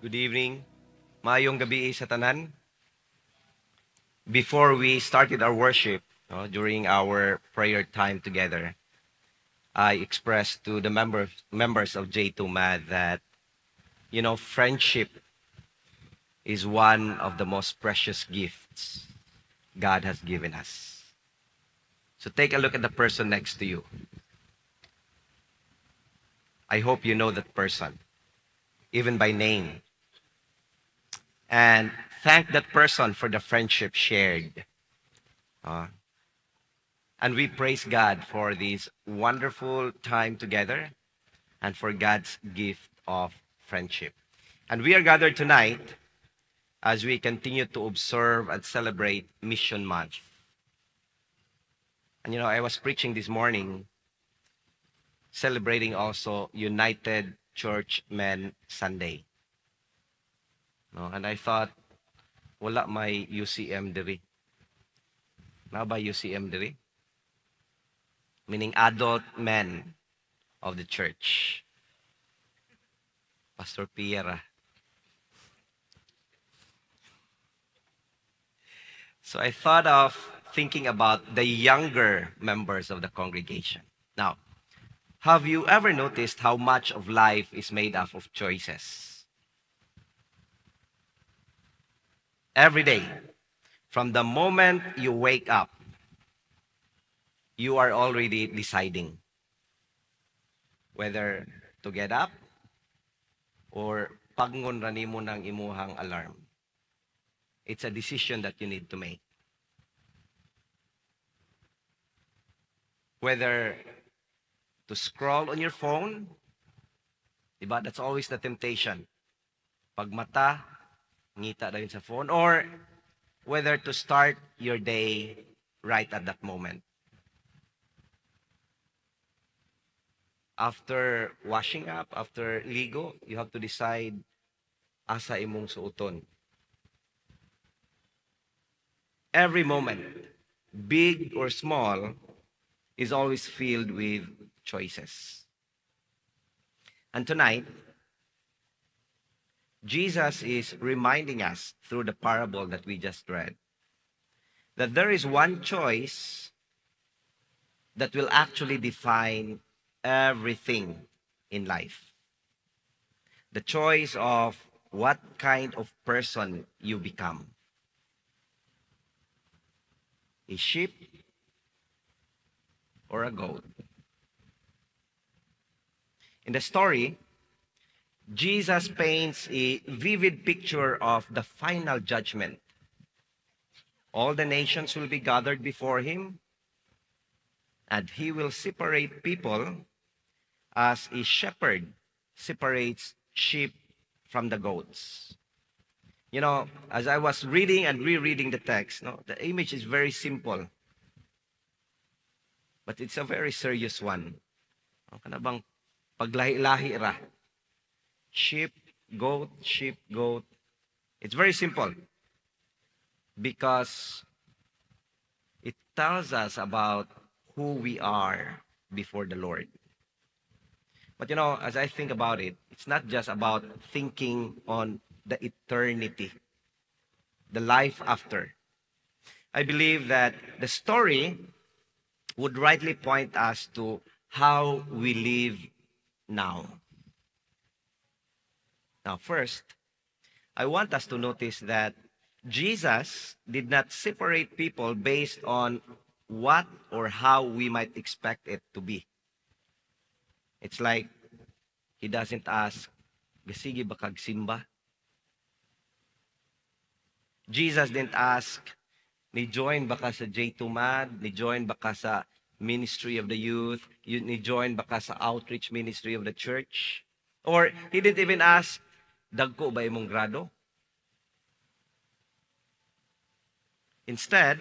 Good evening. Maayong gabi sa tanan. Before we started our worship, during our prayer time together, I expressed to the members of J2 MAD that, friendship is one of the most precious gifts God has given us. So take a look at the person next to you. I hope you know that person, even by name. And thank that person for the friendship shared. Uh, And we praise God for this wonderful time together and for God's gift of friendship. And we are gathered tonight as we continue to observe and celebrate Mission Month. And I was preaching this morning celebrating also United Church Men Sunday. No? And I thought, wala may UCM diri. Na ba UCM diri? Meaning adult men of the church. Pastor Pierre. So I thought of thinking about the younger members of the congregation. Now, have you ever noticed how much of life is made up of choices? Every day, from the moment you wake up, you are already deciding whether to get up or pagngon ra nimo ng imuhang alarm. It's a decision that you need to make. Whether to scroll on your phone, diba? That's always the temptation. Pag mata, ngita na yun sa phone. Or whether to start your day right at that moment. After washing up, after ligo, you have to decide asa imong suoton. Every moment, big or small, is always filled with choices. And tonight, Jesus is reminding us through the parable that we just read that there is one choice that will actually define everything in life. The choice of what kind of person you become. A sheep or a goat. In the story, Jesus paints a vivid picture of the final judgment. All the nations will be gathered before him, and he will separate people as a shepherd separates sheep from the goats. As I was reading and rereading the text, the image is very simple, but it's a very serious one. Kanabang paglahi-lahi ra. Sheep, goat, sheep, goat. It's very simple because it tells us about who we are before the Lord. But as I think about it, it's not just about thinking on the eternity, the life after. I believe that the story would rightly point us to how we live now. Now, first, I want us to notice that Jesus did not separate people based on what or how we might expect it to be. It's like he doesn't ask, "Gasigi ba kag simba?" Jesus didn't ask, "Ni-join ba ka sa J2 MAD? Ni-join ba ka sa Ministry of the Youth? Ni-join ba ka sa Outreach Ministry of the Church?" Or he didn't even ask, "Dagko ba imong grado?" Instead,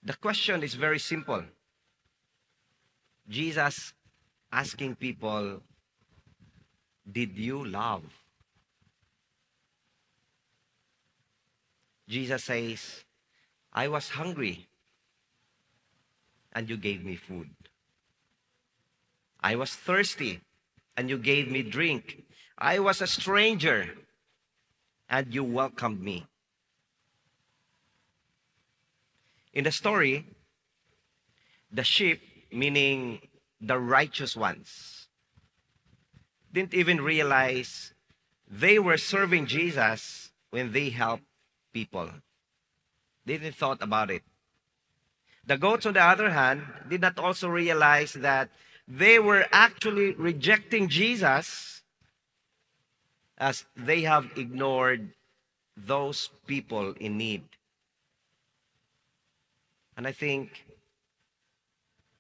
the question is very simple. Jesus asking people, did you love? Jesus says, I was hungry and you gave me food. I was thirsty and you gave me drink. I was a stranger and you welcomed me. In the story, the sheep, meaning the righteous ones, didn't even realize they were serving Jesus when they helped people. They didn't thought about it. The goats, on the other hand, did not also realize that they were actually rejecting Jesus as they have ignored those people in need. And I think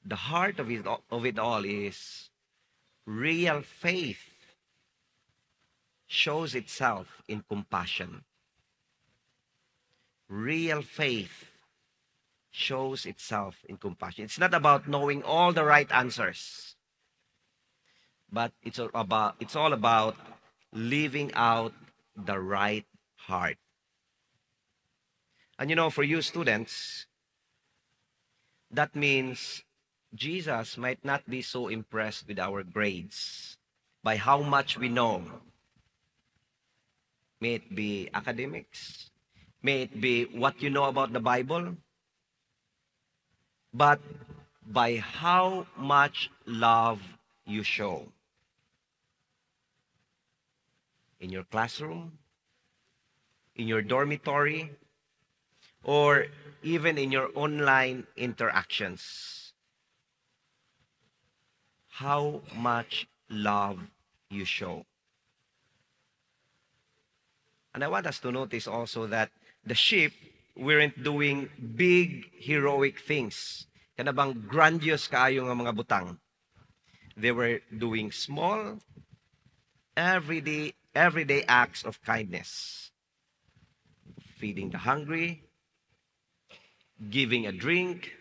the heart of it all is real faith shows itself in compassion. Real faith shows itself in compassion. It's not about knowing all the right answers, but it's all about living out the right heart. And for you students, that means Jesus might not be so impressed with our grades, by how much we know. May it be academics, may it be what you know about the Bible, but by how much love you show. In your classroom, in your dormitory, or even in your online interactions. How much love you show. And I want us to notice also that the sheep weren't doing big heroic things. Kana bang grandiose kaayo nga mga butang. They were doing small, everyday acts of kindness. Feeding the hungry, giving a drink,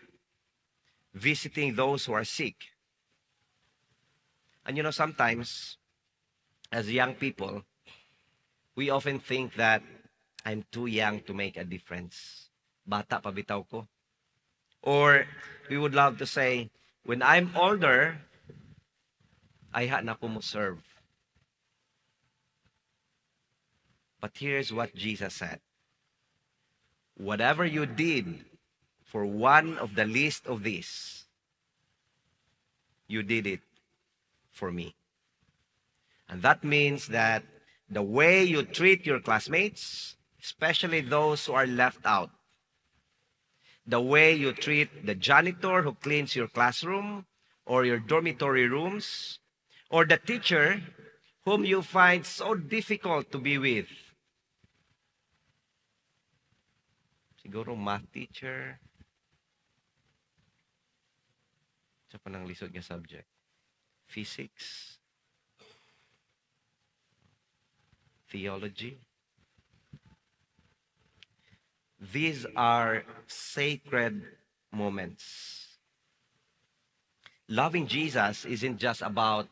visiting those who are sick. And sometimes, as young people, we often think that I'm too young to make a difference. Bata pa bitaw ko. Or we would love to say, when I'm older, ay ha na ko mo serve. But here's what Jesus said. Whatever you did for one of the least of these, you did it for me. And that means that the way you treat your classmates, especially those who are left out, the way you treat the janitor who cleans your classroom or your dormitory rooms, or the teacher whom you find so difficult to be with. Siguro math teacher. Sa panang lisod nga subject. Physics. Theology. These are sacred moments. Loving Jesus isn't just about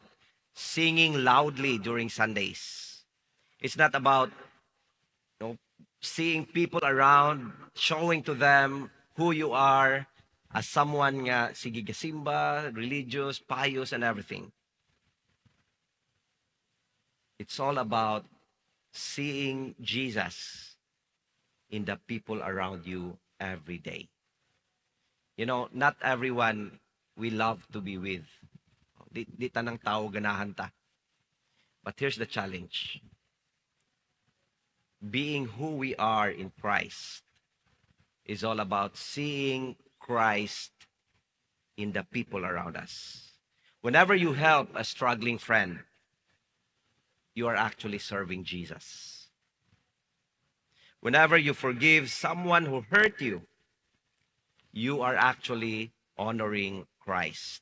singing loudly during Sundays. It's not about seeing people around, showing to them who you are as someone nga sige gasimba, religious, pious, and everything. It's all about seeing Jesus in the people around you every day. Not everyone we love to be with. Di tanang tao ganahan ta. But here's the challenge. Being who we are in Christ is all about seeing Christ in the people around us. Whenever you help a struggling friend, you are actually serving Jesus. Whenever you forgive someone who hurt you, you are actually honoring Christ.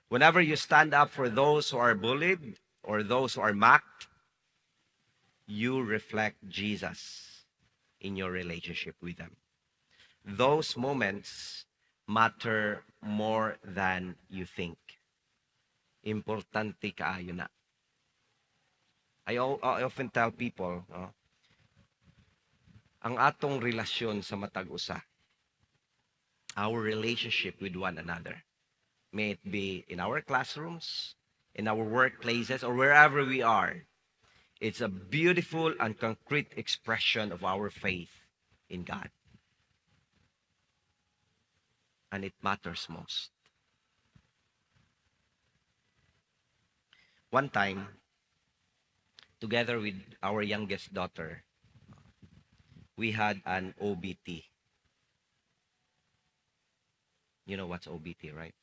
Whenever you stand up for those who are bullied or those who are mocked, you reflect Jesus in your relationship with them. Those moments matter more than you think. Importante kaayo na. I often tell people, ang atong relasyon sa matag usa, our relationship with one another, may it be in our classrooms, in our workplaces, or wherever we are, It's a beautiful and concrete expression of our faith in God. And it matters most. One time, together with our youngest daughter, we had an OBT. You know what's OBT, right?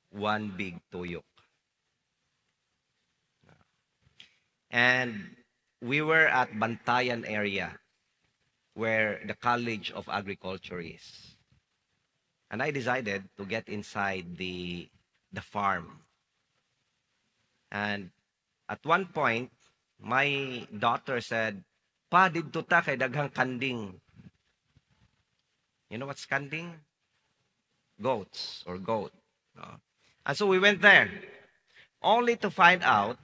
One big tuyok. And we were at Bantayan area where the College of Agriculture is. And I decided to get inside the farm. And at one point, my daughter said, "Pa, didto ta kay daghang kanding." You know what's kanding? Goats or goat. And so we went there, only to find out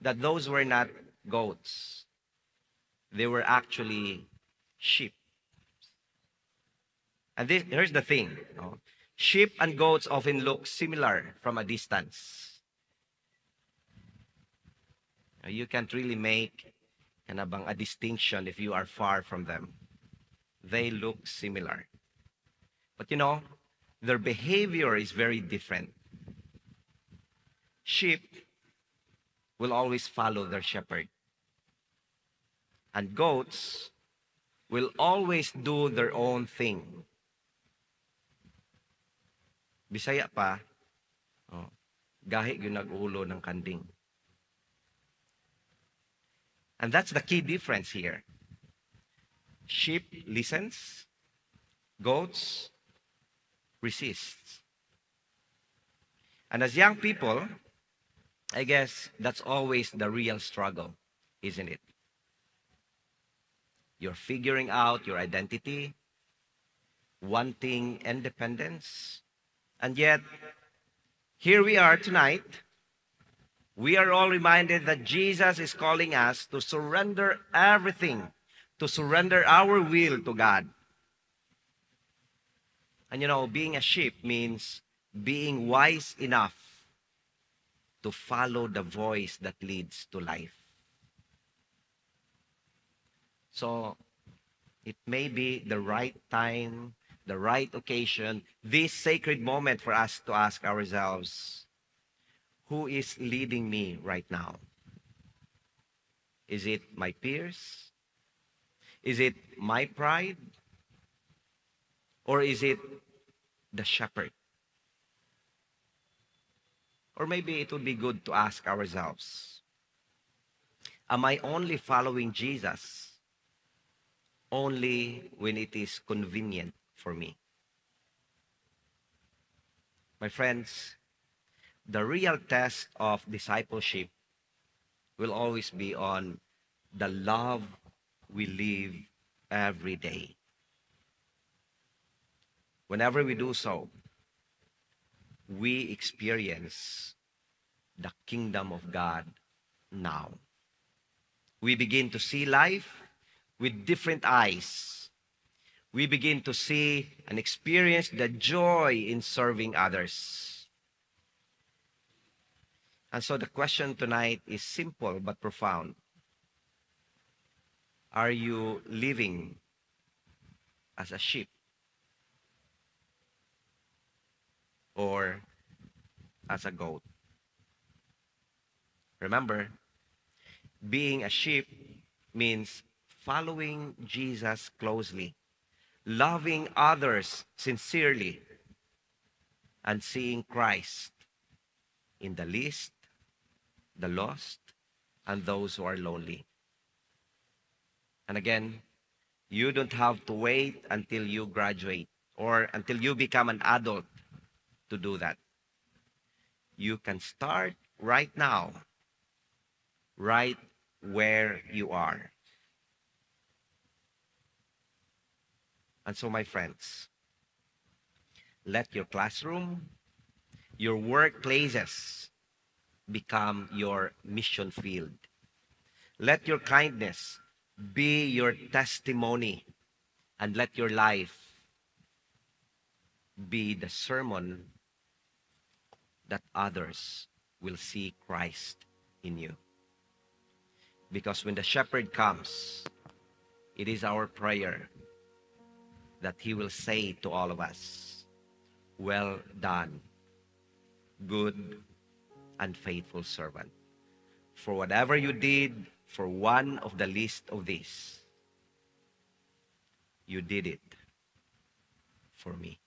that those were not goats. They were actually sheep. And here's the thing. Sheep and goats often look similar from a distance. You can't really make a distinction if you are far from them. They look similar. But their behavior is very different. Sheep will always follow their shepherd. And goats will always do their own thing. Bisaya pa, gahi yung nag-ulo ng kanding. And that's the key difference here. Sheep listens, goats resists. And as young people, I guess that's always the real struggle, isn't it? You're figuring out your identity, wanting independence, and yet, here we are tonight. We are all reminded that Jesus is calling us to surrender everything, to surrender our will to God. And being a sheep means being wise enough to follow the voice that leads to life. So, it may be the right time, the right occasion, this sacred moment for us to ask ourselves, who is leading me right now? Is it my peers? Is it my pride? Or is it the shepherd? Or maybe it would be good to ask ourselves, am I only following Jesus only when it is convenient for me? My friends, the real test of discipleship will always be on the love we live every day. Whenever we do so, we experience the kingdom of God now. We begin to see life with different eyes. We begin to see and experience the joy in serving others. And so the question tonight is simple but profound. Are you living as a sheep or as a goat? Remember, being a sheep means following Jesus closely, loving others sincerely, and seeing Christ in the least, the lost, and those who are lonely. And again, you don't have to wait until you graduate or until you become an adult to do that. You can start right now, right where you are. And so, my friends, let your classroom, your workplaces become your mission field. Let your kindness be your testimony, and let your life be the sermon that others will see Christ in you. Because when the shepherd comes, it is our prayer that he will say to all of us, "Well done, good and faithful servant. For whatever you did for one of the least of these, you did it for me."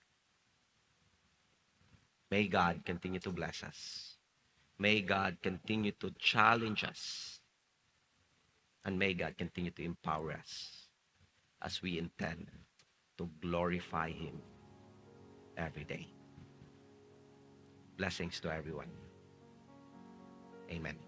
May God continue to bless us. May God continue to challenge us. And may God continue to empower us as we intend to glorify him every day. Blessings to everyone. Amen.